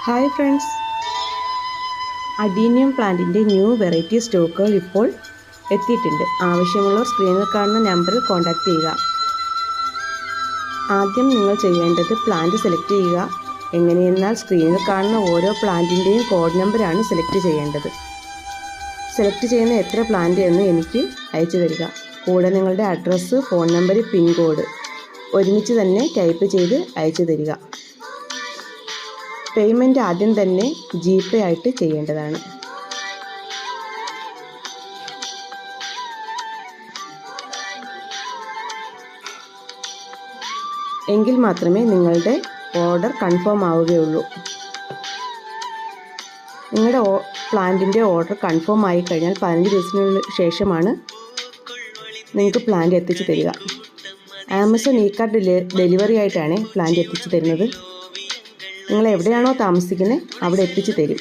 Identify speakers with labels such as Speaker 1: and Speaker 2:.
Speaker 1: Hi friends, adenium പ്ലാന്റിൻ്റെ new variety സ്റ്റോക്കുകൾ ഇപ്പോൾ എത്തിയിട്ടുണ്ട്. ആവശ്യമുള്ളവർ സ്ക്രീനിൽ കാണുന്ന നമ്പറിൽ കോൺടാക്റ്റ് ചെയ്യുക. ആദ്യം നിങ്ങൾ ചെയ്യേണ്ടത് പ്ലാന്റ് സെലക്ട് ചെയ്യുക. എങ്ങനെയെന്നാൽ സ്ക്രീനിൽ കാണുന്ന ഓരോ പ്ലാന്റിൻ്റെയും കോഡ് നമ്പറാണ് സെലക്ട് ചെയ്യേണ്ടത്. സെലക്ട് ചെയ്യുന്ന എത്ര പ്ലാന്റ് എന്ന് എനിക്ക് അയച്ചു തരിക. കൂടെ നിങ്ങളുടെ address, phone number, pin code ഒരുമിച്ച് തന്നെ ടൈപ്പ് ചെയ്ത് അയച്ചു തരിക. പേയ്മെൻറ്റ് ആദ്യം തന്നെ GPay ആയിട്ട് ചെയ്യേണ്ടതാണ്. എങ്കിൽ മാത്രമേ നിങ്ങളുടെ ഓർഡർ കൺഫേം ആവുകയുള്ളൂ. നിങ്ങളുടെ പ്ലാന്റിൻ്റെ ഓർഡർ കൺഫേം ആയി കഴിഞ്ഞാൽ 15 ദിവസത്തിന് ശേഷമാണ് നിങ്ങൾക്ക് പ്ലാന്റ് എത്തിച്ചു തരിക. ആമസോൺ ഇ-കാർട്ട് ഡെലിവറി ആയിട്ടാണ് പ്ലാന്റ് എത്തിച്ചു തരുന്നത്. നിങ്ങൾ എവിടെയാണോ താമസിക്കുന്നത് അവിടെ എത്തിച്ചു തരും.